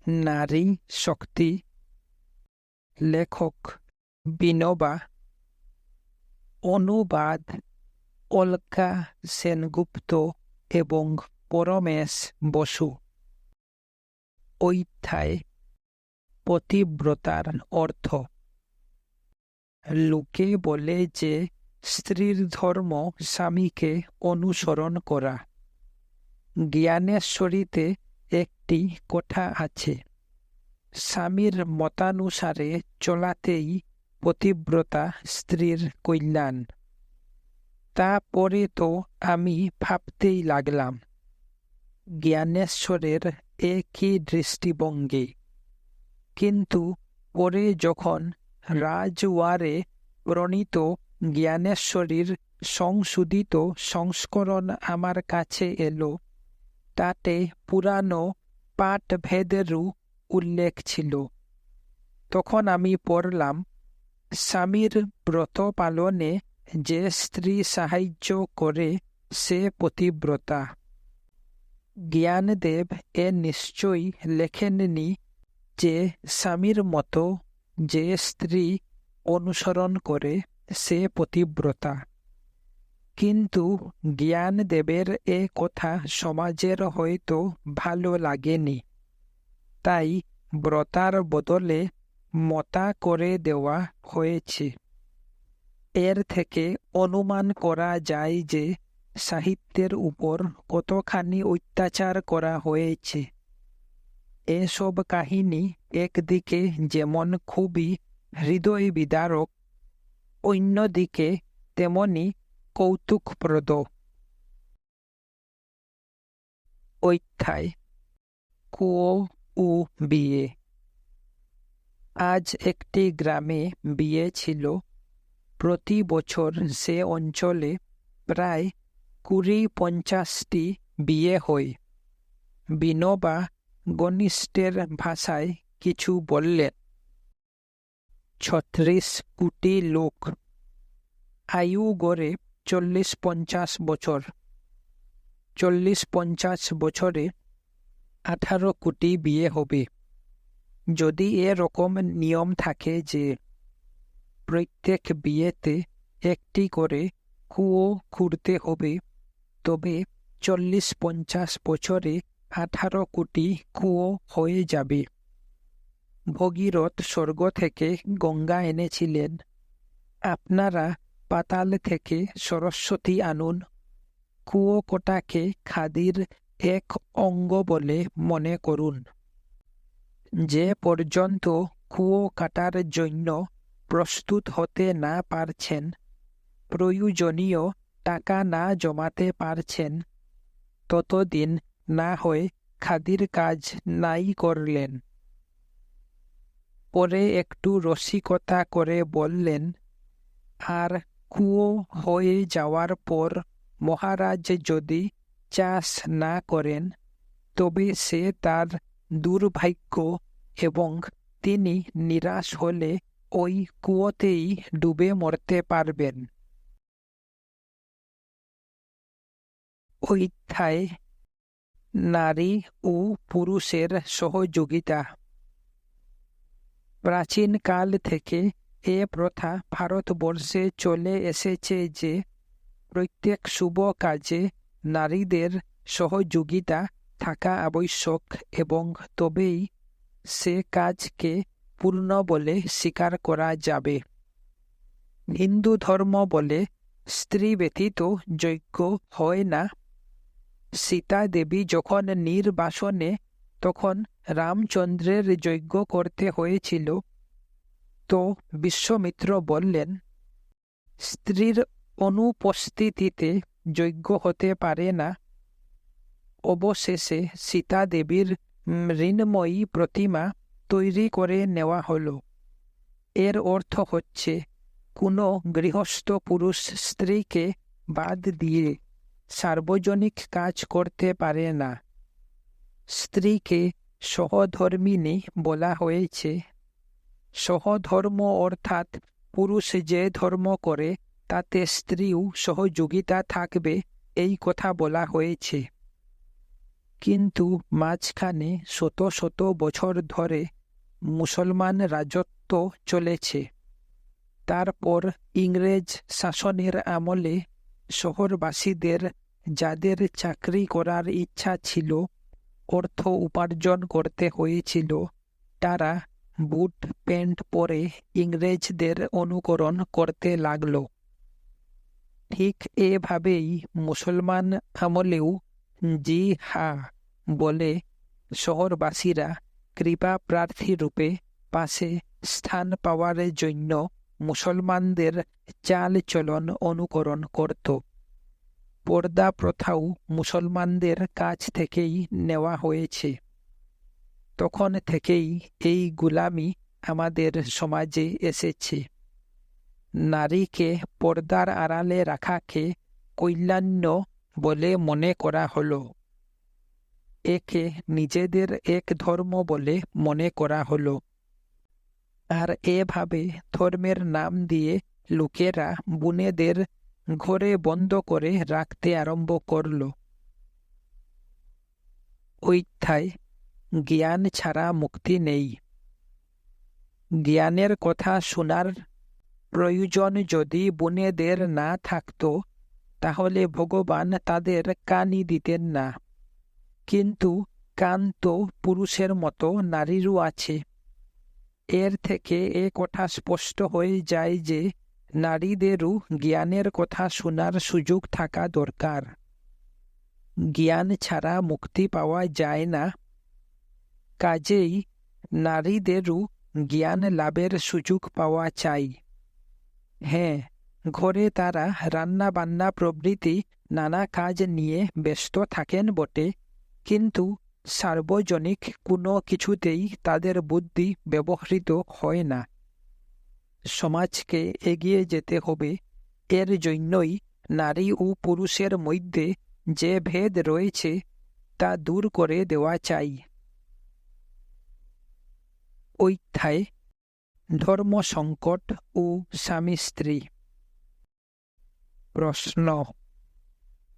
নারী শক্তি, লেখক বিনোবা, অনুবাদ অলকা সেনগুপ্ত এবং পরমেশ বসু। অধ্যায় পতিব্রতার অর্থ। লোকে বলে যে স্ত্রীর ধর্ম স্বামীকে অনুসরণ করা। জ্ঞানেশ্বরীতে একটি কথা আছে, স্বামীর মতানুসারে চলাতেই পতিব্রতা স্ত্রীর কল্যাণ। তারপরে তো আমি ভাবতেই লাগলাম, জ্ঞানেশ্বরের একই দৃষ্টিভঙ্গি, কিন্তু পরে যখন রাজওয়ারে প্রণীত জ্ঞানেশ্বরীর সংশোধিত সংস্করণ আমার কাছে এলো, তাতে পুরানো পাঠভেদেরও উল্লেখ ছিল। তখন আমি পড়লাম, স্বামীর ব্রত পালনে যে স্ত্রী সাহায্য করে সে পতিব্রতা। জ্ঞানদেব এ নিশ্চয়ই লেখেননি যে স্বামীর মতো যে স্ত্রী অনুসরণ করে সে পতিব্রতা, কিন্তু জ্ঞানদেবের এ কথা সমাজের হয়তো ভালো লাগেনি, তাই ব্রতার বদলে মতা করে দেওয়া হয়েছে। এর থেকে অনুমান করা যায় যে সাহিত্যের উপর কতখানি অত্যাচার করা হয়েছে। এসব কাহিনী একদিকে যেমন খুবই হৃদয় বিদারক, অন্যদিকে তেমনি কৌতুকপ্রদ। অধ্যায় কুয়ো ও বিয়ে। আজ একটি গ্রামে বিয়ে ছিল। প্রতি বছর সে অঞ্চলে প্রায় ২০-৫০টি বিয়ে হয়। বিনোবা ঘনিষ্ঠের ভাষায় কিছু বললেন। ৩৬ কোটি লোক, আয়ু গড়ে ৪০-৫০ বছর। ৪০-৫০ বছরে ১৮ কোটি বিয়ে হবে। যদি এরকম নিয়ম থাকে যে প্রত্যেক বিয়েতে একটি করে কুয়ো খুঁড়তে হবে, তবে ৪০-৫০ বছরে ১৮ কোটি কুয়ো হয়ে যাবে। ভগীরথ স্বর্গ থেকে গঙ্গা এনেছিলেন, আপনারা পাতাল থেকে সরস্বতী আনুন। কুয়ো কটাকে খাদির এক অঙ্গ বলে মনে করুন। যে পর্যন্ত কুয়ো কাটার জন্য প্রস্তুত হতে না পারছেন, প্রয়োজনীয় টাকা না জমাতে পারছেন, ততদিন না হয় খাদির কাজ নাই করলেন। পরে একটু রসিকতা করে বললেন, আর কুয়ো হয়ে যাওয়ার পর মহারাজ যদি চাষ না করেন, তবে সে তার দুর্ভাগ্য এবং তিনি নিরাশ হলে ওই কুয়োতেই ডুবে মরতে পারবেন। অধ্যায় নারী ও পুরুষের সহযোগিতা। প্রাচীনকাল থেকে এ প্রথা ভারতবর্ষে চলে এসেছে যে প্রত্যেক শুভ কাজে নারীদের সহযোগিতা থাকা আবশ্যক, এবং তবেই সে কাজকে পূর্ণ বলে স্বীকার করা যাবে। হিন্দু ধর্ম বলে স্ত্রী ব্যতীত যজ্ঞ হয় না। সীতা দেবী যখন নির্বাসনে, তখন রামচন্দ্রের যজ্ঞ করতে হয়েছিল। তো বিশ্বামিত্র বললেন, স্ত্রীর অনুপস্থিতিতে যজ্ঞ হতে পারে না। অবশেষে সীতা দেবীর মৃন্ময়ী প্রতিমা তৈরি করে নেওয়া হলো। এর অর্থ হচ্ছে, কোনো গৃহস্থ পুরুষ স্ত্রীকে বাদ দিয়ে সার্বজনিক কাজ করতে পারে না। স্ত্রীকে সহধর্মিণী বলা হয়েছে। সহধর্ম অর্থাৎ পুরুষ যে ধর্ম করে তাতে স্ত্রীও সহযোগিতা থাকবে, এই কথা বলা হয়েছে। কিন্তু মাঝখানে শত শত বছর ধরে মুসলমান রাজত্ব চলেছে। তারপর ইংরেজ শাসনের আমলে শহরবাসীদের যাদের চাকরি করার ইচ্ছা ছিল, অর্থ উপার্জন করতে হয়েছিল, তারা বুট প্যান্ট পরে ইংরেজদের অনুকরণ করতে লাগল। ঠিক এভাবেই মুসলমান আমলেও জি হ্যাঁ বলে শহরবাসীরা কৃপা প্রার্থী রূপে পাশে স্থান পাওয়ার জন্য মুসলমানদের চাল চলন অনুকরণ করত। পর্দা প্রথাও মুসলমানদের কাছ থেকেই নেওয়া হয়েছে। তখন থেকেই এই গুলামি আমাদের সমাজে এসেছে। নারীকে পর্দার আড়ালে রাখাকে কল্যাণ বলে মনে করা হলো। একে নিজেদের এক ধর্ম বলে মনে করা হলো। আর এভাবে ধর্মের নাম দিয়ে লোকেরা বোনেদের ঘরে বন্ধ করে রাখতে আরম্ভ করল। অধ্যায় জ্ঞান ছাড়া মুক্তি নেই। জ্ঞানের কথা শোনার প্রয়োজন যদি বোনেদের না থাকত, তাহলে ভগবান তাদের কানই দিতেন না। কিন্তু কান তো পুরুষের মতো নারীরও আছে। এর থেকে এ কথা স্পষ্ট হয়ে যায় যে নারীদেরও জ্ঞানের কথা শোনার সুযোগ থাকা দরকার। জ্ঞান ছাড়া মুক্তি পাওয়া যায় না। কাজেই নারীদেরও জ্ঞান লাভের সুযোগ পাওয়া চাই। হ্যাঁ, ঘরে তারা রান্না বান্না প্রভৃতি নানা কাজ নিয়ে ব্যস্ত থাকেন বটে, কিন্তু সার্বজনিক কোনো কিছুতেই তাদের বুদ্ধি ব্যবহৃত হয় না। সমাজকে এগিয়ে যেতে হবে। এর জন্যই নারী ও পুরুষের মধ্যে যে ভেদ রয়েছে তা দূর করে দেওয়া চাই। অধ্যায় ধর্ম সংকট ও স্বামী স্ত্রী। প্রশ্ন: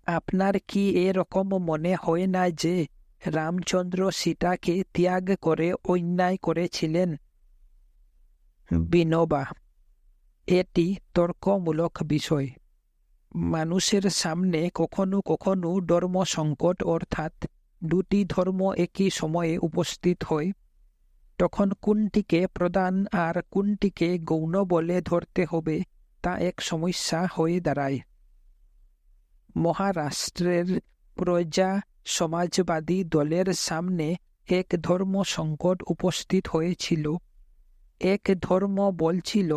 আপনার কি এরকম মনে হয় না যে রামচন্দ্র সীতাকে ত্যাগ করে অন্যায় করেছিলেন? বিনোবা: এটি তর্কমূলক বিষয়। মানুষের সামনে কখনো কখনো ধর্ম সংকট অর্থাৎ দুটি ধর্ম একই সময়ে উপস্থিত হয়। তখন কোনটিকে প্রধান আর কোনটিকে গৌণ বলে ধরতে হবে তা এক সমস্যা হয়ে দাঁড়ায়। মহারাষ্ট্রের প্রজা সমাজবাদী দলের সামনে এক ধর্ম সংকট উপস্থিত হয়েছিল। এক ধর্ম বলছিল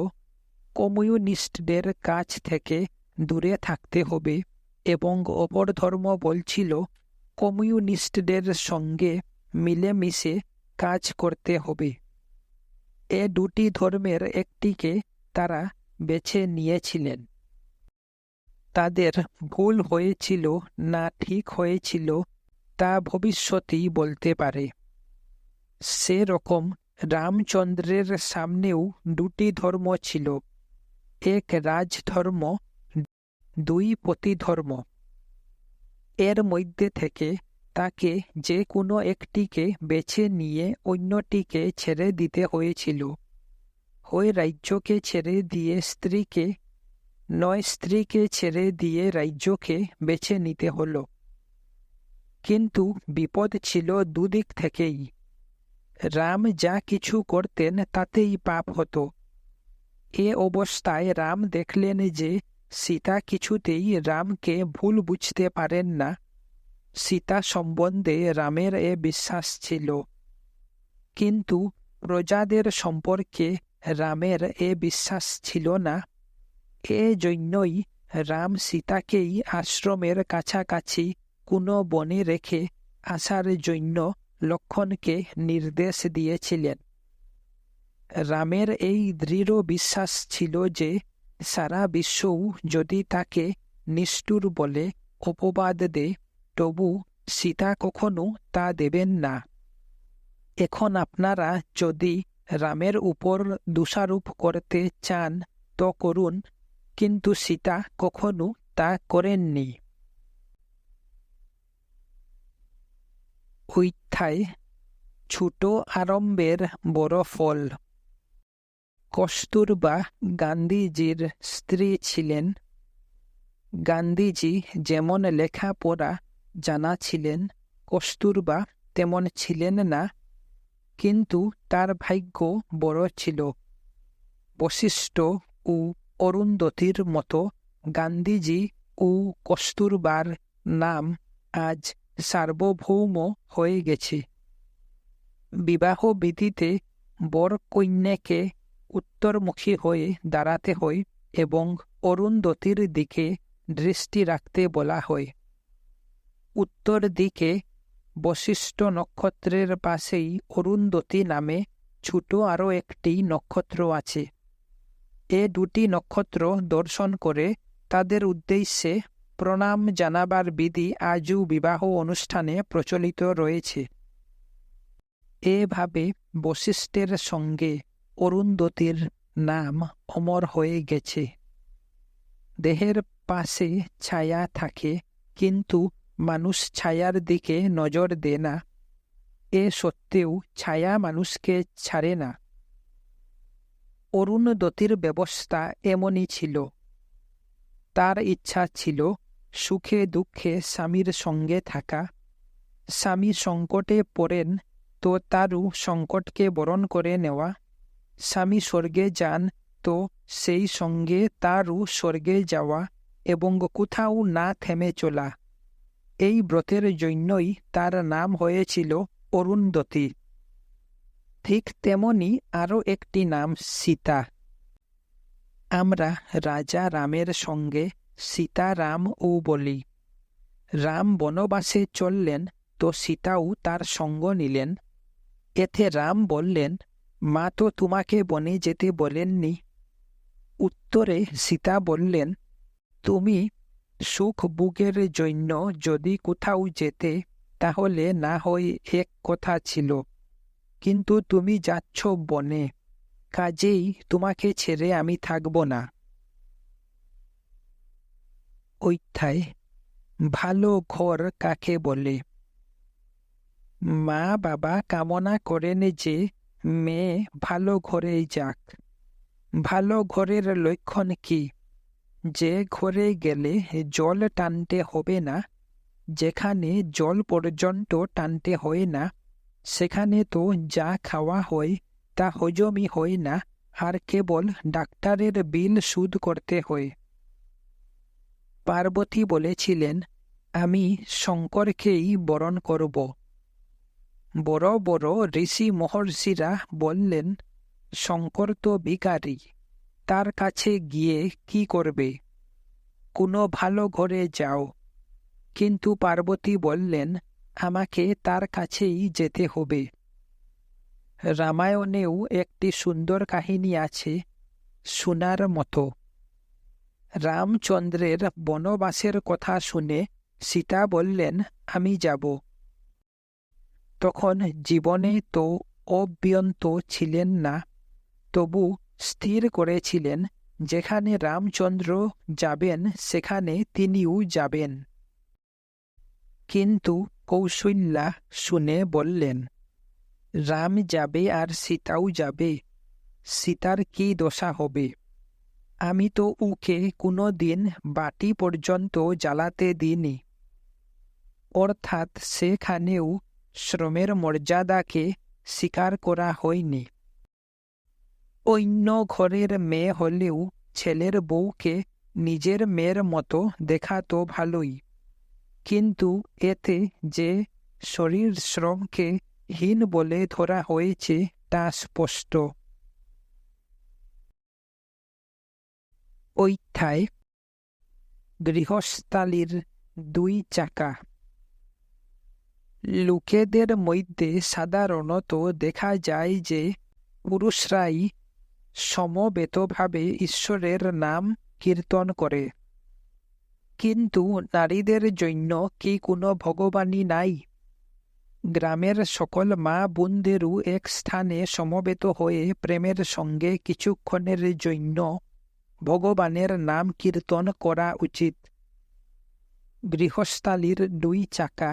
কমিউনিস্টদের কাছ থেকে দূরে থাকতে হবে এবং অপর ধর্ম বলছিল কমিউনিস্টদের সঙ্গে মিলেমিশে কাজ করতে হবে। এ দুটি ধর্মের একটিকে তারা বেছে নিয়েছিলেন। তাদের ভুল হয়েছিল না ঠিক হয়েছিল তা ভবিষ্যতই বলতে পারে। সেরকম রামচন্দ্রের সামনেও দুটি ধর্ম ছিল, এক রাজধর্ম, দুই পতিধর্ম। এর মধ্যে থেকে তাকে যে কোনো একটিকে বেছে নিয়ে অন্যটিকে ছেড়ে দিতে হয়েছিল। হয় রাজ্যকে ছেড়ে দিয়ে স্ত্রীকে, নয় স্ত্রীকে ছেড়ে দিয়ে রাজ্যকে বেছে নিতে হলো। কিন্তু বিপদ ছিল দুদিক থেকেই। রাম যা কিছু করতেন তাতেই পাপ হতো। এ অবস্থায় রাম দেখলেন যে সীতা কিছুতেই রামকে ভুল বুঝতে পারেন না। সীতা সম্বন্ধে রামের এ বিশ্বাস ছিল, কিন্তু প্রজাদের সম্পর্কে রামের এ বিশ্বাস ছিল না। এ জন্যই রাম সীতাকেই আশ্রমের কাছাকাছি কোনো বনে রেখে আসার জন্য লক্ষ্মণকে নির্দেশ দিয়েছিলেন। রামের এই দৃঢ় বিশ্বাস ছিল যে সারা বিশ্বও যদি তাকে নিষ্ঠুর বলে অপবাদ দেয়, তবু সীতা কখনো তা দেবেন না। এখন আপনারা যদি রামের উপর দোষারোপ করতে চান তো করুন, কিন্তু সীতা কখনো তা করেননি। অধ্যায় ছোট আরম্ভের বড় ফল। কস্তুরবা গান্ধীজির স্ত্রী ছিলেন। গান্ধীজি যেমন লেখাপড়া জানা ছিলেন, কস্তুরবা তেমন ছিলেন না, কিন্তু তার ভাগ্য বড় ছিল। বশিষ্ঠ ও অরুন্ধতির মতো গান্ধীজি ও কস্তুরবার নাম আজ সার্বভৌম হয়ে গেছে। বিবাহ বিধিতে বর কন্যাকে উত্তরমুখী হয়ে দাঁড়াতে হয় এবং অরুন্ধতির দিকে দৃষ্টি রাখতে বলা হয়। উত্তর দিকে বশিষ্ঠ নক্ষত্রের পাশেই অরুন্ধতী নামে ছোট আরও একটি নক্ষত্র আছে। এ দুটি নক্ষত্র দর্শন করে তাদের উদ্দেশ্যে প্রণাম জানাবার বিধি আজও বিবাহ অনুষ্ঠানে প্রচলিত রয়েছে। এভাবে বশিষ্ঠের সঙ্গে অরুন্ধতীর নাম অমর হয়ে গেছে। দেহের পাশে ছায়া থাকে, কিন্তু মানুষ ছায়ার দিকে নজর দেয় না। এ সত্ত্বেও ছায়া মানুষকে ছাড়ে না। অরুন্ধতীর ব্যবস্থা এমনই ছিল। তার ইচ্ছা ছিল সুখে দুঃখে স্বামীর সঙ্গে থাকা। স্বামী সংকটে পড়েন তো তারও সংকটকে বরণ করে নেওয়া। স্বামী স্বর্গে যান তো সেই সঙ্গে তারও স্বর্গে যাওয়া এবং কোথাও না থেমে চলা। এই ব্রতের জন্যই তার নাম হয়েছিল অরুন্ধতী। ঠিক তেমনি আরও একটি নাম সীতা। আমরা রাজা রামের সঙ্গে সীতারামও বলি। রাম বনবাসে চললেন তো সীতাও তার সঙ্গ নিলেন। এতে রাম বললেন, মা তো তোমাকে বনে যেতে বলেননি। উত্তরে সীতা বললেন, তুমি সুখ ভোগের জন্য যদি কোথাও যেতে তাহলে না হয় এক কথা ছিল, কিন্তু তুমি যাচ্ছ বনে, কাজেই তোমাকে ছেড়ে আমি থাকব না। অধ্যায় ভালো ঘর কাকে বলে। মা বাবা কামনা করেন যে মেয়ে ভালো ঘরেই যাক। ভালো ঘরের লক্ষণ কি? যে ঘরে গেলে জল টানতে হবে না, যেখানে জল পর্যন্ত টানতে হয় না, সেখানে তো যা খাওয়া হয় তা হজমই হয় না, আর কেবল ডাক্তারের বিল শোধ করতে হয়। পার্বতী বলেছিলেন, আমি শঙ্করকেই বরণ করব। বড় বড় ঋষি মহর্ষিরা বললেন, শঙ্কর তো ভিখারি, তার কাছে গিয়ে কি করবে? কোনো ভালো ঘরে যাও। কিন্তু পার্বতী বললেন, আমাকে তার কাছেই যেতে হবে। রামায়ণেও একটি সুন্দর কাহিনী আছে, শোনার মতো। রামচন্দ্রের বনবাসের কথা শুনে সীতা বললেন, আমি যাব। তখন জীবনে তো অভ্যন্ত ছিলেন না, তবু স্থির করেছিলেন যেখানে রামচন্দ্র যাবেন সেখানে তিনিও যাবেন। কিন্তু কৌশল্যা শুনে বললেন, রাম যাবে আর সীতাও যাবে, সীতার কি দশা হবে? আমি তো ওকে কোনো দিন বাটি পর্যন্ত জ্বালাতে দিইনি। অর্থাৎ সেখানেও শ্রমের মর্যাদাকে স্বীকার করা হয়নি। অন্য ঘরের মেয়ে হলেও ছেলের বউকে নিজের মেয়ের মতো দেখা তো ভালোই, কিন্তু এতে যে শরীর শ্রমকে হীন বলে ধরা হয়েছে তা স্পষ্ট। অধ্যায় গৃহস্থালির দুই চাকা। লোকেদের মধ্যে সাধারণত দেখা যায় যে পুরুষরাই সমবেতভাবে ঈশ্বরের নাম কীর্তন করে, কিন্তু নারীদের জন্য কি কোনো ভগবানই নাই? গ্রামের সকল মা বোনদেরও এক স্থানে সমবেত হয়ে প্রেমের সঙ্গে কিছুক্ষণের জন্য ভগবানের নাম কীর্তন করা উচিত। গৃহস্থালির দুই চাকা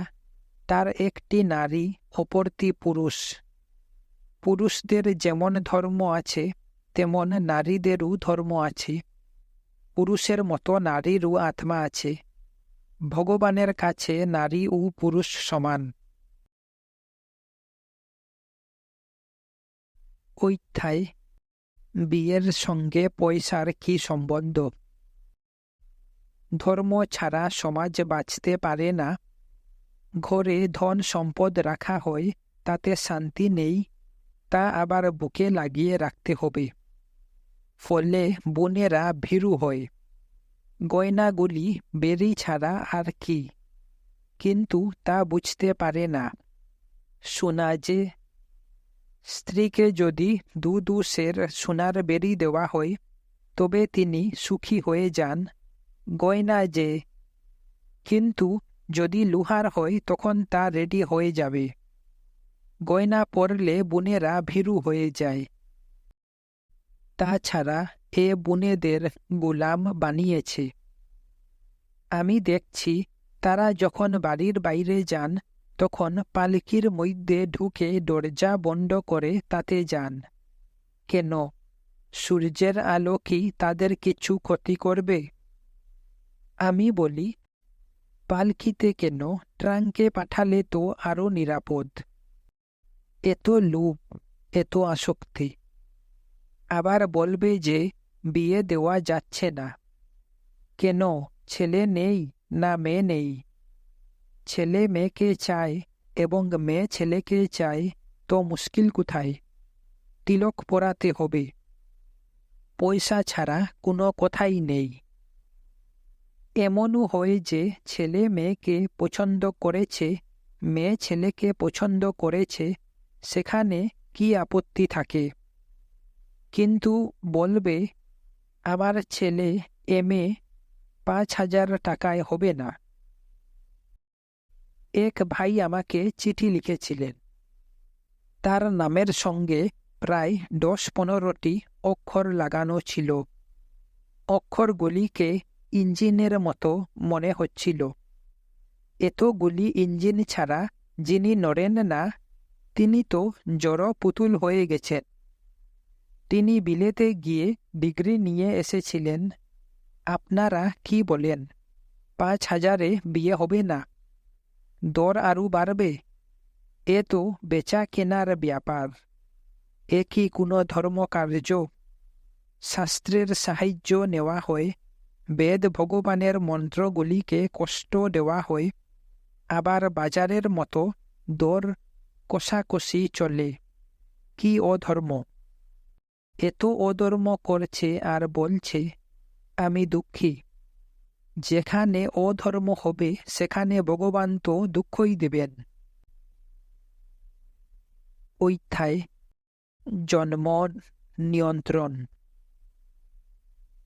তার একটি নারী, অপরটি পুরুষ। পুরুষদের যেমন ধর্ম আছে, তেমন নারীদেরও ধর্ম আছে। পুরুষের মতো নারীরও আত্মা আছে। ভগবানের কাছে নারী ও পুরুষ সমান। অধ্যায়: বিয়ের সঙ্গে পয়সার কি সম্বন্ধ? ধর্ম ছাড়া সমাজ বাঁচতে পারে না। ঘরে ধন সম্পদ রাখা হয়, তাতে শান্তি নেই, তা আবার বুকে লাগিয়ে রাখতে হবে। ফলে বোনেরা ভীরু হয়। গয়নাগুলি বেরি ছাড়া আর কি, কিন্তু তা বুঝতে পারে না। শোনা যে স্ত্রীকে যদি দু সের সোনার বেরি দেওয়া হয়, তবে তিনি সুখী হয়ে যান। গয়না যে, কিন্তু যদি লোহার হয় তখন তা রেডি হয়ে যাবে। গয়না পরলে বোনেরা ভীরু হয়ে যায়। তাছাড়া এ বোনেদের গোলাম বানিয়েছে। আমি দেখছি, তারা যখন বাড়ির বাইরে যান, তখন পালকির মধ্যে ঢুকে দরজা বন্ধ করে তাতে যান। কেন? সূর্যের আলো কি তাদের কিছু ক্ষতি করবে? আমি বলি, পালকিতে কেন, ট্রাঙ্কে পাঠালে তো আরো নিরাপদ। এত লোভ, এত আসক্তি। আবার বলবে যে বিয়ে দেওয়া যাচ্ছে না। কেন? ছেলে নেই না মেয়ে নেই? ছেলে মেয়েকে চায় এবং মেয়ে ছেলেকে চায়, তো মুশকিল কোথায়? তিলক পরাতে হবে। পয়সা ছাড়া কোনো কথাই নেই। এমনও হয় যে ছেলে মেয়েকে পছন্দ করেছে, মেয়ে ছেলেকে পছন্দ করেছে, সেখানে কি আপত্তি থাকে? কিন্তু বলবে, আমার ছেলে এমএ 5,000 টাকায় হবে না। এক ভাই আমাকে চিঠি লিখেছিলেন। তার নামের সঙ্গে প্রায় 10-15টি অক্ষর লাগানো ছিল। অক্ষরগুলিকে ইঞ্জিনের মতো মনে হচ্ছিল। এতগুলি ইঞ্জিন ছাড়া যিনি নড়েন না, তিনি তো জড় পুতুল হয়ে গেছেন। তিনি বিলেতে গিয়ে ডিগ্রি নিয়ে এসেছিলেন। আপনারা কি বলেন? 5,000-এ বিয়ে হবে না? দর আরও বাড়বে? এ তো বেচা কেনার ব্যাপার। এ কি কোনো ধর্মকার্য? শাস্ত্রের সাহায্য নেওয়া হয়, বেদ ভগবানের মন্ত্রগুলিকে কষ্ট দেওয়া হয়, আবার বাজারের মতো দর কষাকষি চলে। কি অধর্ম! এত অধর্ম করছে আর বলছে আমি দুঃখী। যেখানে অধর্ম হবে সেখানে ভগবান তো দুঃখই দেবেন। অধ্যায়: জন্ম নিয়ন্ত্রণ।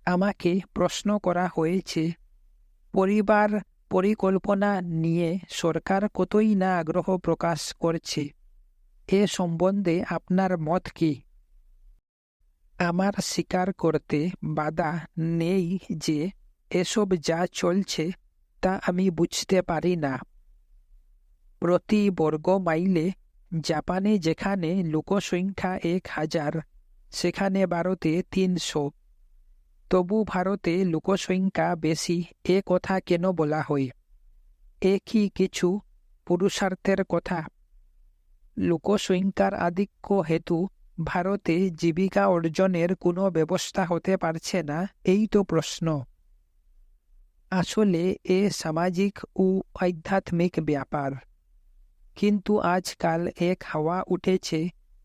আমাকে প্রশ্ন করা হয়েছে, পরিবার পরিকল্পনা নিয়ে সরকার কতই না আগ্রহ প্রকাশ করছে। এ সম্বন্ধে আপনার মত কি? আমার স্বীকার করতে বাধা নেই যে এসব যা চলছে তা আমি বুঝতে পারি না। প্রতি বর্গ মাইলে জাপানে যেখানে লোকসংখ্যা 1,000, সেখানে ভারতে 300। তবু ভারতে লোকসংখ্যা বেশি, এ কথা কেন বলা হয়? এ কি কিছু পুরুষার্থের কথা? লোকসংখ্যার আধিক্য হেতু ভারতে জীবিকা অর্জনের কোনো ব্যবস্থা হতে পারছে না, এই তো প্রশ্ন। আসলে এ সামাজিক ও আধ্যাত্মিক ব্যাপার। কিন্তু আজকাল এক হাওয়া উঠেছে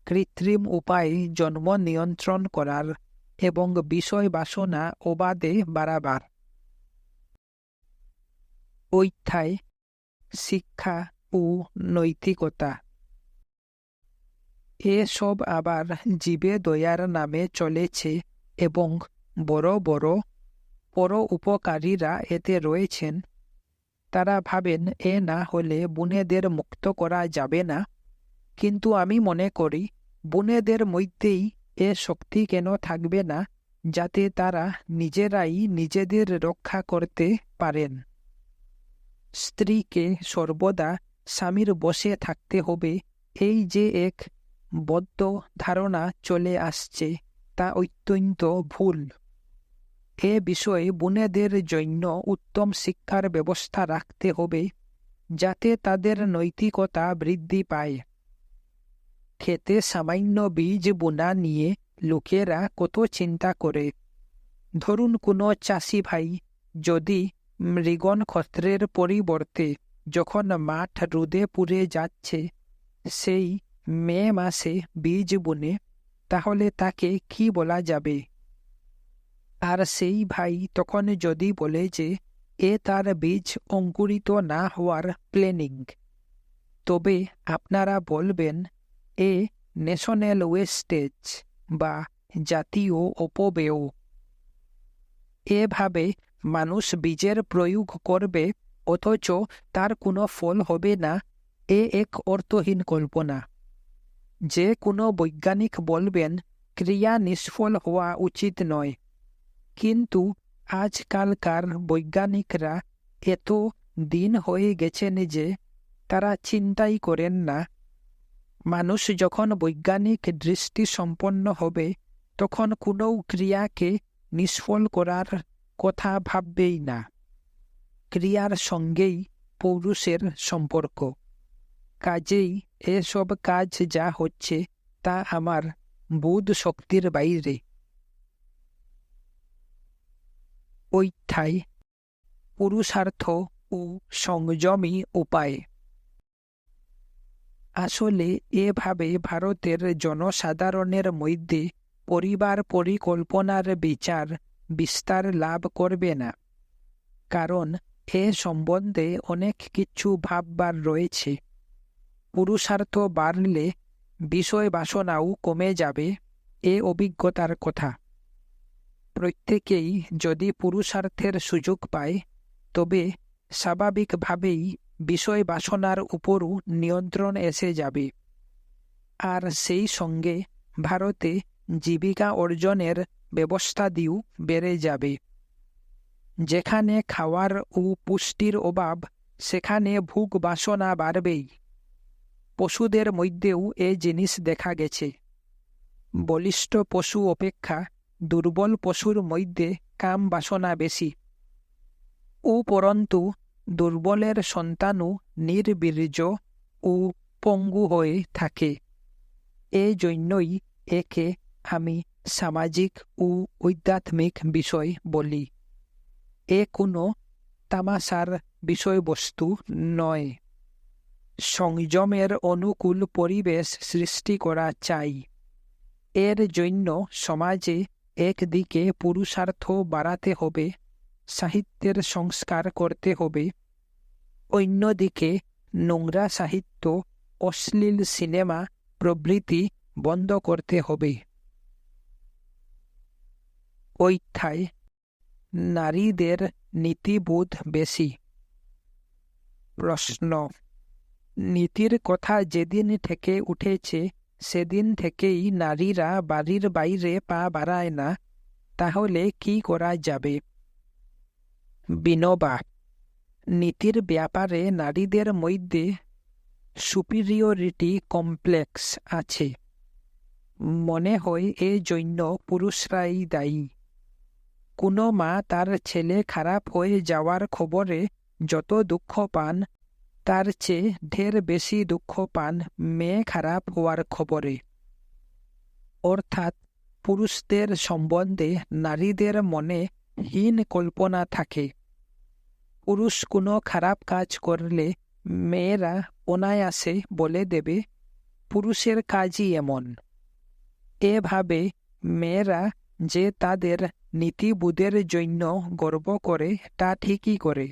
কৃত্রিম উপায়ে জন্ম নিয়ন্ত্রণ করার এবং বিষয় বাসনা অবাধে বাড়াবার। অধ্যায়: শিক্ষা ও নৈতিকতা। এসব আবার জীবে দয়ার নামে চলেছে এবং বড় বড় পর উপকারীরা এতে রয়েছেন। তারা ভাবেন এ না হলে বোনেদের মুক্ত করা যাবে না। কিন্তু আমি মনে করি, বোনেদের মধ্যেই এ শক্তি কেন থাকবে না, যাতে তারা নিজেরাই নিজেদের রক্ষা করতে পারেন। স্ত্রীকে সর্বদা স্বামীর বসে থাকতে হবে, এই যে এক বদ্ধ ধারণা চলে আসছে, তা অত্যন্ত ভুল। এ বিষয়ে বোনেদের জন্য উত্তম শিক্ষার ব্যবস্থা রাখতে হবে, যাতে তাদের নৈতিকতা বৃদ্ধি পায়। ক্ষেতে সামান্য বীজ বোনা নিয়ে লোকেরা কত চিন্তা করে। ধরুন কোনো চাষি ভাই যদি মৃগনক্ষত্রের পরিবর্তে যখন মাঠ রোদে পুড়ে যাচ্ছে সেই মে মাসে বীজ বুনে, তাহলে তাকে কি বলা যাবে? আর সেই ভাই তখন যদি বলে যে এ তার বীজ অঙ্কুরিত না হওয়ার প্ল্যানিং, তবে আপনারা বলবেন এ ন্যাশনাল ওয়েস্টেজ বা জাতীয় অপব্যয়। এভাবে মানুষ বীজের প্রয়োগ করবে অথচ তার কোনো ফল হবে না, এ এক অর্থহীন কল্পনা। যে কোনো বৈজ্ঞানিক বলবেন ক্রিয়া নিষ্ফল হওয়া উচিত নয়, কিন্তু আজকালকার বৈজ্ঞানিকরা এত দিন হয়ে গেছেন যে তারা চিন্তাই করেন না। মানুষ যখন বৈজ্ঞানিক দৃষ্টি সম্পন্ন হবে তখন কোনো ক্রিয়াকে নিষ্ফল করার কথা ভাববেই না। ক্রিয়ার সঙ্গেই পৌরুষের সম্পর্ক। কাজেই এসব কাজ যা হচ্ছে তা আমার বোধ শক্তির বাইরে। অধ্যায় পুরুষার্থ ও সংযমী উপায়। আসলে এভাবে ভারতের জনসাধারণের মধ্যে পরিবার পরিকল্পনার বিচার বিস্তার লাভ করবে না, কারণ এ সম্বন্ধে অনেক কিছু ভাববার রয়েছে। পুরুষার্থ বাড়লে বিষয় বাসনাও কমে যাবে, এ অভিজ্ঞতার কথা। প্রত্যেকেই যদি পুরুষার্থের সুযোগ পায় তবে স্বাভাবিকভাবেই বিষয় বাসনার উপরও নিয়ন্ত্রণ এসে যাবে। আর সেই সঙ্গে ভারতে জীবিকা অর্জনের ব্যবস্থাদিও বেড়ে যাবে। যেখানে খাওয়ার ও পুষ্টির অভাব সেখানে ভোগ বাসনা বাড়বেই। পশুদের মধ্যেও এ জিনিস দেখা গেছে। বলিষ্ঠ পশু অপেক্ষা দুর্বল পশুর মধ্যে কাম বাসনা বেশি। উপরন্তু দুর্বলের সন্তানও নির্বীর্য ও পঙ্গু হয়ে থাকে। এই জন্যই একে আমি সামাজিক ও আধ্যাত্মিক বিষয় বলি। এ কোনো তামাশার বিষয়বস্তু নয়। সংযমের অনুকূল পরিবেশ সৃষ্টি করা চাই। এর জন্য সমাজে একদিকে পুরুষার্থ বাড়াতে হবে, সাহিত্যের সংস্কার করতে হবে, অন্যদিকে নোংরা সাহিত্য, অশ্লীল সিনেমা প্রভৃতি বন্ধ করতে হবে। অধ্যায় নারীদের নীতিবোধ বেশি। প্রশ্ন: নীতির কথা যেদিন থেকে উঠেছে সেদিন থেকেই নারীরা বাড়ির বাইরে পা বাড়ায় না, তাহলে কি করা যাবে? বিনোবা: নীতির ব্যাপারে নারীদের মধ্যে সুপিরিয়রিটি কমপ্লেক্স আছে। মনে হয় এ জন্য পুরুষরাই দায়ী। কোনো মা তার ছেলে খারাপ হয়ে যাওয়ার খবরে যত দুঃখ পান তার চেয়ে ঢের বেশি দুঃখ পান মেয়ে খারাপ হওয়ার খবরে। অর্থাৎ পুরুষদের সম্বন্ধে নারীদের মনে হীন কল্পনা থাকে। পুরুষ কোনো খারাপ কাজ করলে মেয়েরা অনায়াসে বলে দেবে পুরুষের কাজই এমন। এভাবে মেয়েরা যে তাদের নীতিবোধের জন্য গর্ব করে তা ঠিকই করে।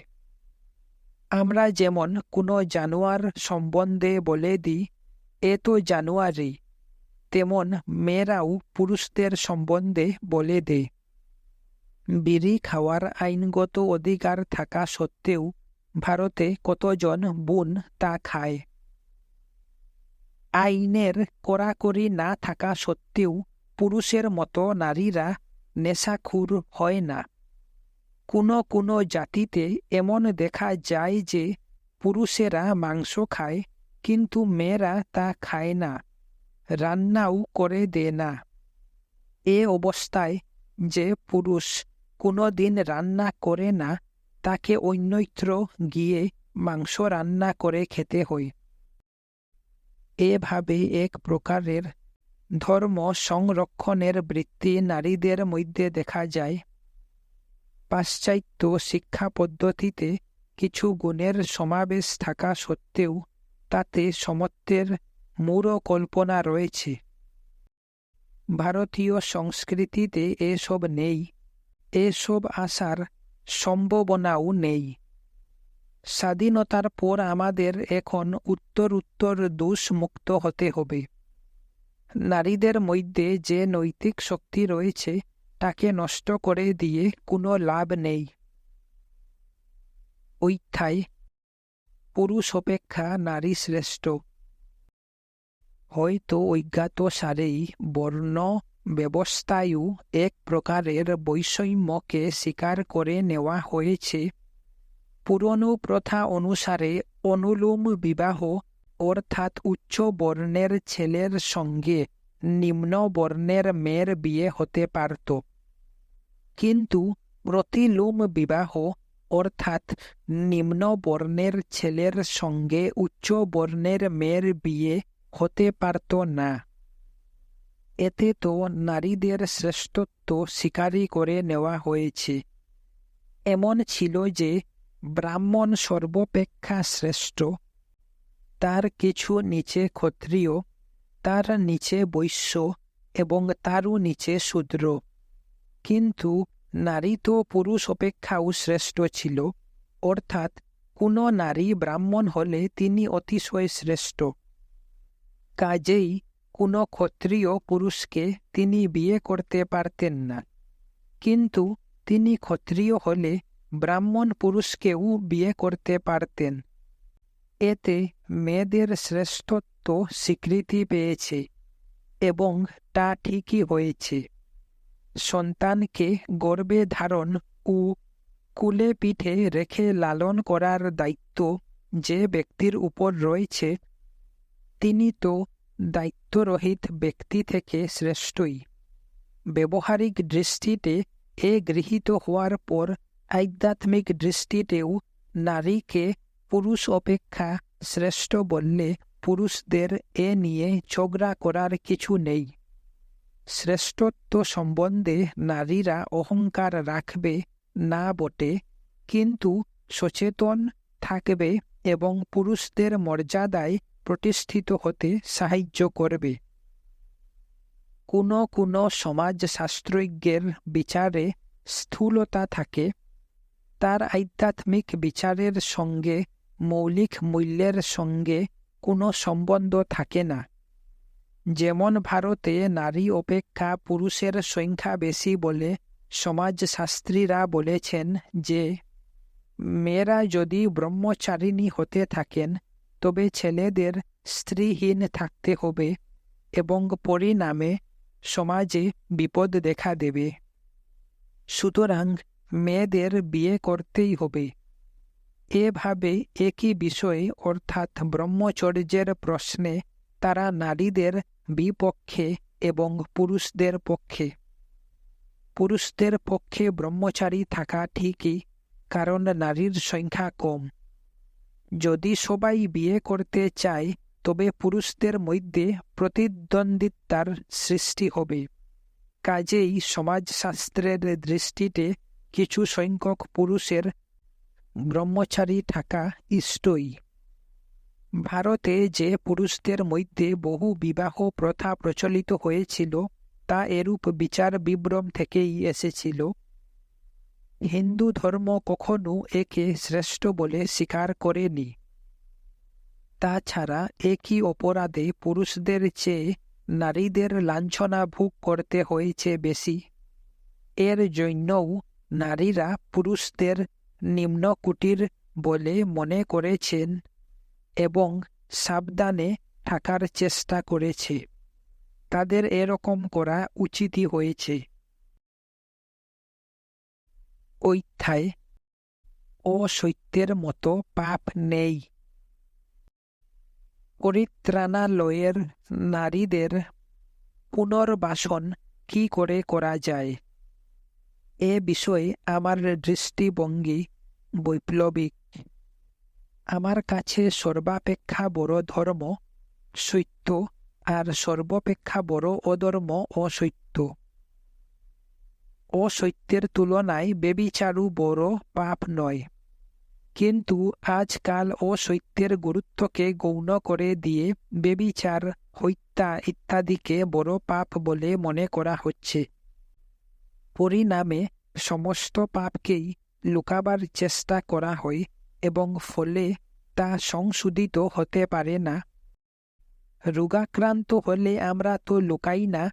আমরা যেমন কোনো জানোয়ার সম্বন্ধে বলে দিই এ তো জানোয়ারই, তেমন মেয়েরাও পুরুষদের সম্বন্ধে বলে দেয়। বিড়ি খাওয়ার আইনগত অধিকার থাকা সত্ত্বেও ভারতে কতজন বোন তা খায়। আইনের কড়াকড়ি না থাকা সত্ত্বেও পুরুষের মতো নারীরা নেশাখোর হয় না। কোনো কোনো জাতিতে এমন দেখা যায় যে পুরুষেরা মাংস খায়, কিন্তু মেয়েরা তা খায় না, রান্নাও করে দেয় না। এ অবস্থায় যে পুরুষ কোনো দিন রান্না করে না, তাকে অন্যত্র গিয়ে মাংস রান্না করে খেতে হয়। এভাবে এক প্রকারের ধর্ম সংরক্ষণের বৃত্তি নারীদের মধ্যে দেখা যায়। পাশ্চাত্য শিক্ষা পদ্ধতিতে কিছু গুণের সমাবেশ থাকা সত্ত্বেও তাতে সমত্বের মূঢ় কল্পনা রয়েছে। ভারতীয় সংস্কৃতিতে এসব নেই, এসব আসার সম্ভাবনাও নেই। স্বাধীনতার পর আমাদের এখন উত্তর দোষমুক্ত হতে হবে। নারীদের মধ্যে যে নৈতিক শক্তি রয়েছে তাকে নষ্ট করে দিয়ে কোনো লাভ নেই। ঐথায় পুরুষ অপেক্ষা নারী শ্রেষ্ঠ। হয়তো অজ্ঞাতসারেই বর্ণ ব্যবস্থায়ও এক প্রকারের বৈষম্যকে স্বীকার করে নেওয়া হয়েছে। পুরনো প্রথা অনুসারে অনুলোম বিবাহ, অর্থাৎ উচ্চ বর্ণের ছেলের সঙ্গে নিম্ন বর্ণের মেয়ের বিয়ে হতে পারত, কিন্তু প্রতিলোম বিবাহ, অর্থাৎ নিম্ন বর্ণের ছেলের সঙ্গে উচ্চ বর্ণের মেয়ের বিয়ে হতে পারত না। এতে তো নারীদের শ্রেষ্ঠত্ব স্বীকারই করে নেওয়া হয়েছে। এমন ছিল যে ব্রাহ্মণ সর্বাপেক্ষা শ্রেষ্ঠ, তার কিছু নিচে ক্ষত্রিয়, তার নিচে বৈশ্য এবং তারও নিচে শূদ্র। কিন্তু নারী তো পুরুষ অপেক্ষাও শ্রেষ্ঠ ছিল, অর্থাৎ কোনো নারী ব্রাহ্মণ হলে তিনি অতিশয় শ্রেষ্ঠ। কাজেই কোনো ক্ষত্রিয় পুরুষকে তিনি বিয়ে করতে পারতেন না, কিন্তু তিনি ক্ষত্রিয় হলে ব্রাহ্মণ পুরুষকেও বিয়ে করতে পারতেন। এতে মেয়েদের শ্রেষ্ঠত্ব স্বীকৃতি পেয়েছে, এবং তা ঠিকই হয়েছে। সন্তানকে গর্ভে ধারণ ও কুলে পিঠে রেখে লালন করার দায়িত্ব যে ব্যক্তির উপর রয়েছে, তিনি তো দায়িত্বরহিত ব্যক্তি থেকে শ্রেষ্ঠই। ব্যবহারিক দৃষ্টিতে এ গৃহীত হওয়ার পর আধ্যাত্মিক দৃষ্টিতেও নারীকে পুরুষ অপেক্ষা শ্রেষ্ঠ বললে পুরুষদের এ নিয়ে ঝগড়া করার কিছু নেই। শ্রেষ্ঠত্ব সম্বন্ধে নারীরা অহংকার রাখবে না বটে, কিন্তু সচেতন থাকবে এবং পুরুষদের মর্যাদায় প্রতিষ্ঠিত হতে সাহায্য করবে। কোনো সমাজশাস্ত্রজ্ঞের বিচারে স্থূলতা থাকে, তার আধ্যাত্মিক বিচারের সঙ্গে মৌলিক মূল্যের সঙ্গে কোনো সম্বন্ধ থাকে না। যেমন ভারতে নারী অপেক্ষা পুরুষের সংখ্যা বেশি বলে সমাজশাস্ত্রীরা বলেছেন যে মেয়েরা যদি ব্রহ্মচারিণী হতে থাকেন তবে ছেলেদের স্ত্রীহীন থাকতে হবে এবং পরিণামে সমাজে বিপদ দেখা দেবে। সুতরাং মেয়েদের বিয়ে করতেই হবে। এভাবে একই বিষয়ে অর্থাৎ ব্রহ্মচর্যের প্রশ্নে তারা নারীদের বিপক্ষে এবং পুরুষদের পক্ষে। পুরুষদের পক্ষে ব্রহ্মচারী থাকা ঠিকই, কারণ নারীর সংখ্যা কম। যদি সবাই বিয়ে করতে চায় তবে পুরুষদের মধ্যে প্রতিদ্বন্দ্বিতার সৃষ্টি হবে। কাজেই সমাজশাস্ত্রের দৃষ্টিতে কিছু সংখ্যক পুরুষের ব্রহ্মচারী থাকা ইষ্টই। ভারতে যে পুরুষদের মধ্যে বহু বিবাহ প্রথা প্রচলিত হয়েছিল তা এরূপ বিচার বিভ্রম থেকেই এসেছিল। হিন্দু ধর্ম কখনো একে শ্রেষ্ঠ বলে স্বীকার করেনি। তাছাড়া একই অপরাধে পুরুষদের চেয়ে নারীদের লাঞ্ছনা ভোগ করতে হয়েছে বেশি। এর জন্যও নারীরা পুরুষদের নিম্নকুটির বলে মনে করেছেন এবং সাবধানে থাকার চেষ্টা করেছে। তাদের এরকম করা উচিতই হয়েছে। অন্যায় ও সত্যের মতো পাপ নেই। পরিত্রাণালয়ের নারীদের পুনর্বাসন কি করে করা যায়, এ বিষয়ে আমার দৃষ্টিভঙ্গি বৈপ্লবিক। আমার কাছে সর্বাপেক্ষা বড় ধর্ম সত্য, আর সর্বাপেক্ষা বড় অধর্ম অসত্য। অসত্যের তুলনায় ব্যভিচারও বড় পাপ নয়, কিন্তু আজকাল অসত্যের গুরুত্বকে গৌণ করে দিয়ে ব্যভিচার, হত্যা ইত্যাদিকে বড় পাপ বলে মনে করা হচ্ছে। পরিণামে সমস্ত পাপকেই লুকাবার চেষ্টা করা হয় এবং ফলে তা সংশোধিত হতে পারে না। রোগাক্রান্ত হলে আমরা তো লুকাই না,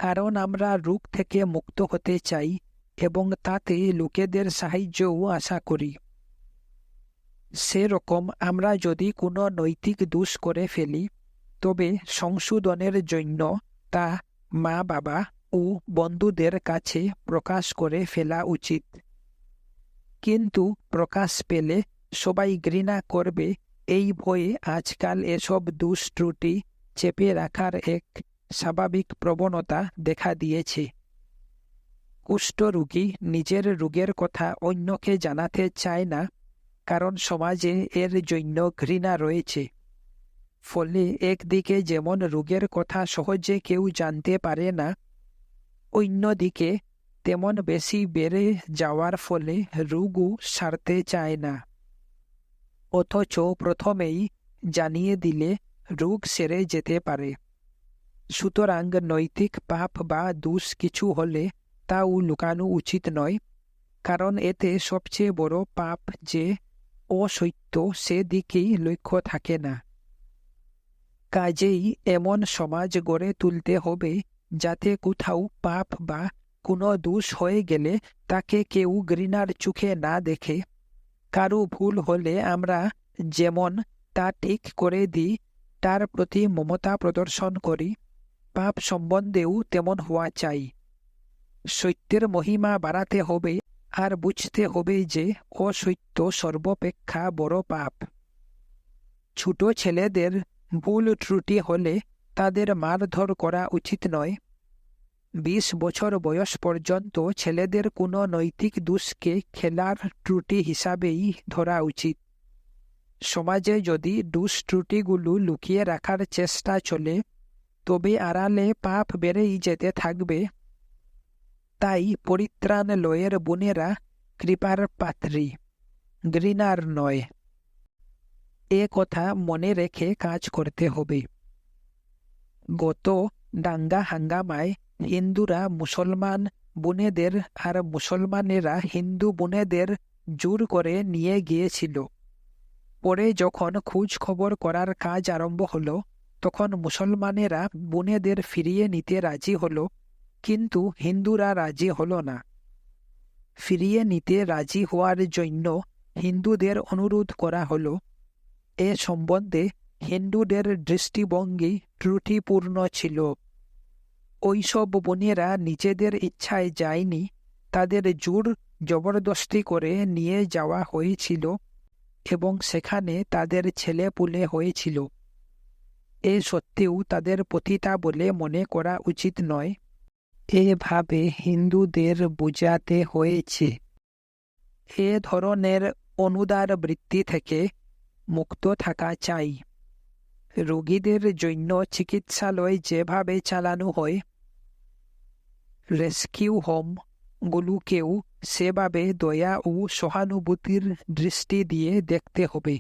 কারণ আমরা রোগ থেকে মুক্ত হতে চাই এবং তাতে লোকেদের সাহায্যও আশা করি। সেরকম আমরা যদি কোনো নৈতিক দোষ করে ফেলি, তবে সংশোধনের জন্য তা মা বাবা ও বন্ধুদের কাছে প্রকাশ করে ফেলা উচিত। কিন্তু প্রকাশ পেলে সবাই ঘৃণা করবে, এই ভয়ে আজকাল এসব দোষ ত্রুটি চেপে রাখার এক স্বাভাবিক প্রবণতা দেখা দিয়েছে। কুষ্ঠরোগী নিজের রোগের কথা অন্যকে জানাতে চায় না, কারণ সমাজে এর জন্য ঘৃণা রয়েছে। ফলে একদিকে যেমন রোগের কথা সহজে কেউ জানতে পারে না, অন্যদিকে তেমন বেশি বেড়ে যাওয়ার ফলে রোগও সারতে চায় না। অথচ প্রথমেই জানিয়ে দিলে রোগ সেরে যেতে পারে। সুতরাং নৈতিক পাপ বা দোষ কিছু হলে তাও লুকানো উচিত নয়, কারণ এতে সবচেয়ে বড় পাপ যে অসত্য সেদিকেই লক্ষ্য থাকে না। কাজেই এমন সমাজ গড়ে তুলতে হবে যাতে কোথাও পাপ বা কোনো দোষ হয়ে গেলে তাকে কেউ ঘৃণার চোখে না দেখে। কারো ভুল হলে আমরা যেমন তা ঠিক করে দিই, তার প্রতি মমতা প্রদর্শন করি, পাপ সম্বন্ধেও তেমন হওয়া চাই। সত্যের মহিমা বাড়াতে হবে আর বুঝতে হবে যে অসত্য সর্বাপেক্ষা বড় পাপ। ছোট ছেলেদের ভুল ত্রুটি হলে তাদের মারধর করা উচিত নয়। 20 বছর বয়স পর্যন্ত ছেলেদের কোনো নৈতিক দোষকে খেলার ত্রুটি হিসাবেই ধরা উচিত। সমাজে যদি দোষ ত্রুটিগুলো লুকিয়ে রাখার চেষ্টা চলে, তবে আড়ালে পাপ বেড়েই যেতে থাকবে। তাই পরিত্রাণালয়ের বোনেরা কৃপার পাত্রী, ঘৃণার নয়। এ কথা মনে রেখে কাজ করতে হবে। গত দাঙ্গা হাঙ্গামায় হিন্দুরা মুসলমান বোনেদের আর মুসলমানেরা হিন্দু বোনেদের জোর করে নিয়ে গিয়েছিল। পরে যখন খোঁজ খবর করার কাজ আরম্ভ হলো, তখন মুসলমানেরা বোনেদের ফিরিয়ে নিতে রাজি হলো, কিন্তু হিন্দুরা রাজি হলো না। ফিরিয়ে নিতে রাজি হওয়ার জন্য হিন্দুদের অনুরোধ করা হলো। এ সম্বন্ধে হিন্দুদের দৃষ্টিভঙ্গি ত্রুটিপূর্ণ ছিল। ওইসব বোনেরা নিজেদের ইচ্ছায় যায়নি, তাদের জোর জবরদস্তি করে নিয়ে যাওয়া হয়েছিল এবং সেখানে তাদের ছেলেপুলে হয়েছিল। এ সত্ত্বেও তাদের পতিতা বলে মনে করা উচিত নয়। এভাবে হিন্দুদের বোঝাতে হয়েছে। এ ধরনের অনুদার বৃত্তি থেকে মুক্ত থাকা চাই। রোগীদের জন্য চিকিৎসালয় যেভাবে চালানো হয়, রেস্কিউ হোমগুলোকেও সেভাবে দয়া ও সহানুভূতির দৃষ্টি দিয়ে দেখতে হবে।